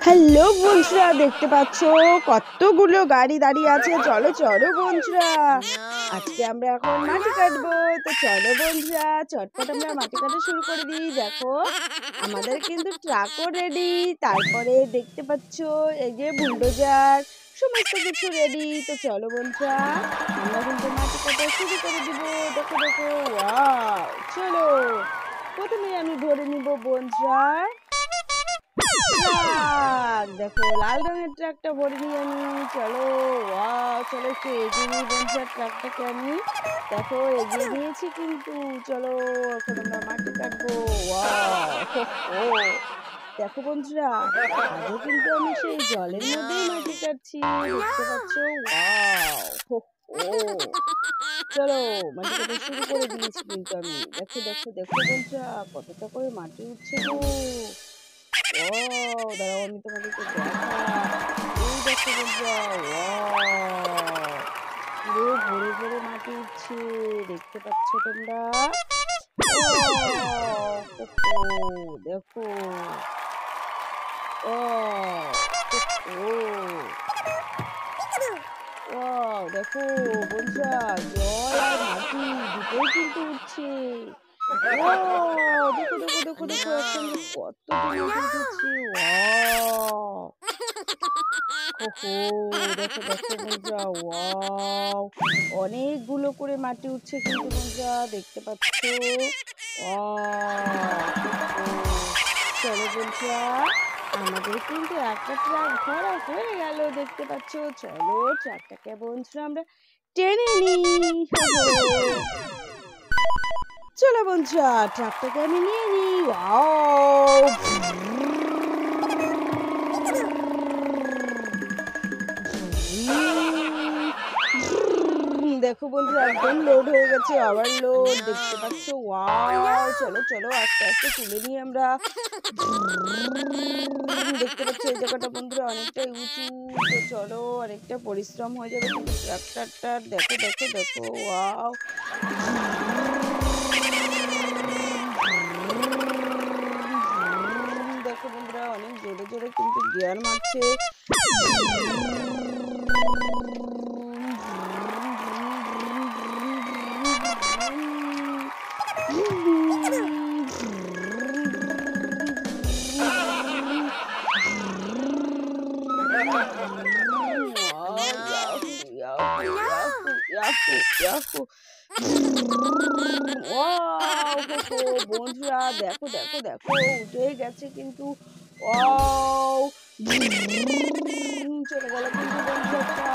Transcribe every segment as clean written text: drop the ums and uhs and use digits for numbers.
Hello বন্ধুরা, দেখতে পাচ্ছ কতগুলো গাড়ি দাঁড়িয়ে আছে। চলো চলো বন্ধুরা, আজকে আমরা এখন মাটি কাটবো। তো চলো বন্ধুরা, চটপট আমরা মাটি কাটা শুরু করে দিই। দেখো আমাদের কিন্তু ট্রাকও রেডি, তারপরে দেখতে পাচ্ছ এই যে বুলডোজার, সমস্ত কিছু রেডি। তো চলো বন্ধুরা, আমরা কিন্তু মাটি কাটা শুরু করে দিব। দেখো দেখো, ওয়াও! চলো, প্রথমে আমি ধরে নিব বন্ধুরা ট্রাক। দেখো লাল রঙের ট্রাকটা ভরে নিই আমি। চলো, ওয়াও! চলো একটু এগিয়ে নিই বন্ধুরা ট্রাকটাকে আমি। দেখো এগিয়ে নিয়েছি কিন্তু। চলো এখন আমরা মাটি কাটবো। ওয়াও! হো হো! দেখো বন্ধুরা, আজও কিন্তু আমি সেই জলের মধ্যেই মাটি কাটছি। দেখতে পাচ্ছ? ওয়াও! হো হো! চলো মাটি কাটা শুরু করে দিয়েছি কিন্তু আমি। দেখো দেখো দেখো বন্ধুরা, কতটা করে মাটি উঠছে গো! ও দাঁড়াও, আমি তোমাদেরকে এই দেখো বন্ধুরা, ওয়াও! পুরো ভরে ভরে মাটি উঠছে, দেখতে পাচ্ছ তোমরা? ওয়াও! দেখো, ও ওয়াও! দেখো বন্ধুরা, জল আর মাটি দুটোই কিন্তু উঠছে। ওয়াও! দেখো দেখো দেখো দেখো, একসঙ্গে কতগুলো মাটি উঠেছে। ওয়াও! ওহো! দেখো দেখো বন্ধুরা, ওয়াও! অনেকগুলো করে মাটি উঠছে কিন্তু বন্ধুরা, দেখতে পাচ্ছ? ওয়াও! চলো বন্ধুরা, আমাদের কিন্তু একটা ট্রাক ভরা হয়ে গেল, দেখতে পাচ্ছ? চলো ট্রাকটাকে বন্ধুরা আমরা টেনে নিই। চলো বন্ধুরা, ট্রাকটাকে আমি নিয়ে নিই। ওয়াও! দেখো বন্ধুরা, একদম লোড হয়ে গেছে, আবার লোড, দেখতে পাচ্ছ? ওয়াও! চলো চলো, আস্তে আস্তে তুলে নিই আমরা। দেখতে পাচ্ছ এই জায়গাটা বন্ধুরা অনেকটাই উঁচু। তো চলো, অনেকটা পরিশ্রম হয়ে যাবে কিন্তু ট্রাক্টরটার। দেখো দেখো দেখো, ওয়াও! দেখো বন্ধুরা, অনেক জোরে জোরে কিন্তু গিয়ার মারছে। বন্ধুরা দেখো দেখো দেখো, উঠে গেছে কিন্তু। চলে গেল কিন্তু বন্ধুরা।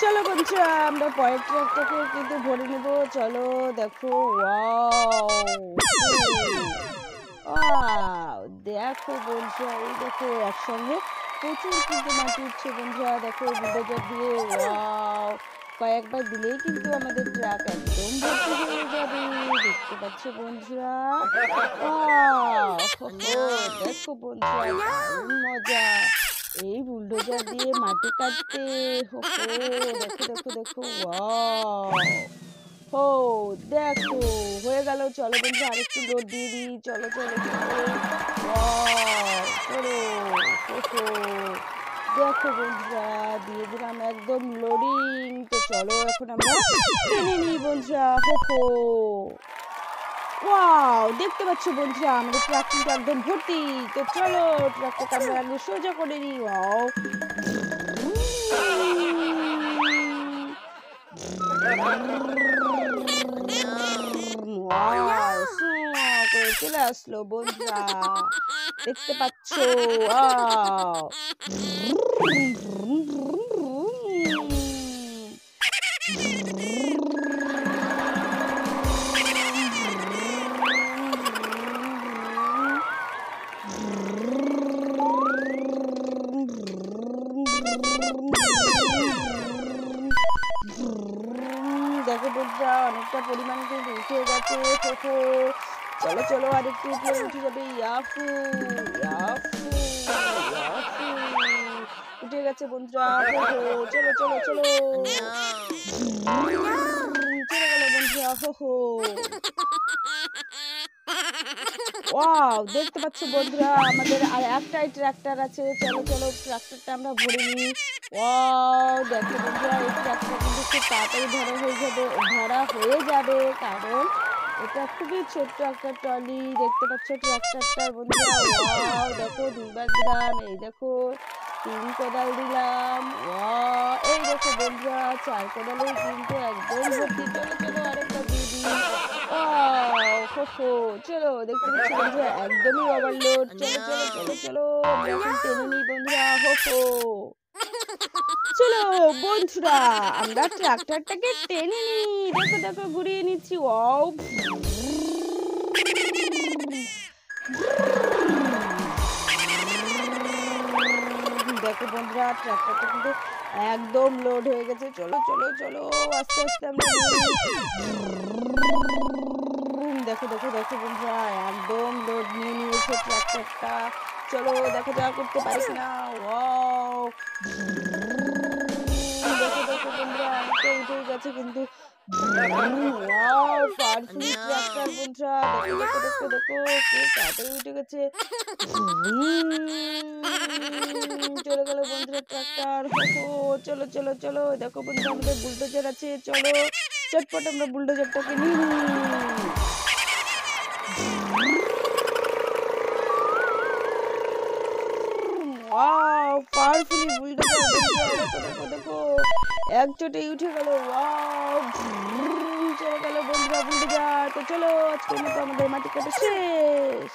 চলো বন্ধুরা, আমরা পরের ট্রাকটাকে কিন্তু ভরে নেব। চলো দেখো, ওয়াও! দেখো বন্ধুরা, এই দেখো একসঙ্গে প্রচুর কিন্তু মাটি উঠছে বন্ধুরা। দেখো বুলডোজার দিয়ে, ওয়াও! কয়েকবার দিলেই কিন্তু আমাদের ট্রাক একদম ভর্তি হয়ে যাবে, দেখতে পাচ্ছ বন্ধুরা? ওয়াও! দেখো বন্ধুরা, দারুণ মজা এই বুলডোজার দিয়ে মাটি কাটতে। দেখো দেখো দেখো, ওয়াও! হো! দেখো হয়ে গেল। চলো বন্ধুরা, আরেকটু লোড দিয়ে দিই। চলো চলো চলো, ওয়াও! চলো, দেখো বন্ধুরা, দিয়ে দিলাম একদম লোডিং। তো চলো এখন আমরা টেনে নিই বন্ধুরা। ওয়াও! দেখতে পাচ্ছ বন্ধুরা, আমাদের ট্রাক কিন্তু একদম ভর্তি। তো চলো ট্রাকটাকে আমরা আগে সোজা করে নিই। ওয়াও! ওয়াও! করে চলে আসলো বন্ধুরা, দেখতে পাচ্ছ? ওয়াও! দেখো বন্ধুরা, অনেকটা পরিমাণে কিন্তু উঠে গেছে। চলো চলো, আরেকটু উপরে উঠে যাবে। Yahoo Yahoo Yahoo! উঠে গেছে বন্ধুরা। চলো চলো চলো, চলে গেল বন্ধুরা। ওয়াও! দেখতে পাচ্ছ বন্ধুরা আমাদের আর একটাই ট্রাক্টর আছে। চলো, চলো ট্রাক্টরটা আমরা ভরে নিই। ওয়াও! দেখো বন্ধুরা এই ট্রাক্টর কিন্তু খুব তাড়াতাড়ি ভরা হয়ে যাবে। কারণ এটা খুবই ছোট্ট একটা ট্রলি। দেখতে পাচ্ছ ট্রাক্টরটার বন্ধুরা। ওয়াও! দেখো ২ বার দিলাম। এই দেখো ৩ কোদাল দিলাম। এই দেখো বন্ধুরা ৪ কোদালেই কিন্তু একদম ভর্তি। চলো, চলো আরেকবার দিয়ে দিই। ওয়াও! হো, হো! চলো দেখতে পাচ্ছ বন্ধুরা একদমই ওভারলোড। Oh চলো, চলো, চলো, no! চলো। আমরা এখন টেনে নিই বন্ধুরা। হো, হো! চলো বন্ধুরা আমরা ট্রাক্টরটাকে টেনে নিই। দেখো, দেখো ঘুরিয়ে নিচ্ছি। ওয়াও! দেখো বন্ধুরা ট্রাক্টরটা কিন্তু একদম লোড হয়ে গেছে। চলো, চলো, চলো আস্তে, আস্তে আমরা নিয়ে নিই। দেখো, দেখো, দেখো বন্ধুরা একদম লোড নিয়ে নিয়েছে ট্রাক্টরটা। চলো দেখা যাক করতে পারি কিনা। ওয়াও! দেখো, দেখো বন্ধুরা অনেকটা উঠেই গেছে কিন্তু। Wow! Oh powerful tractor no! বন্ধুরা। দেখো, দেখো, দেখো, দেখো খুব তাড়াতাড়ি উঠে গেছে। চলে গেল বন্ধুরা ট্রাক্টর। হো, হো! চলো, চলো, চলো। দেখো বন্ধুরা আমাদের বুলডোজার আছে। চলো চটপট আমরা বুলডোজারটাকে নিয়ে নিই। ওয়াও! পাওয়ারফুলি বুলডোজার বন্ধুরা দেখো, দেখো, দেখো। এক চোটেই উঠে গেল। ওয়াও! চলে গেল বন্ধুরা বুলডোজার। তো চলো আজকের মতো আমাদের মাটি কাটা শেষ।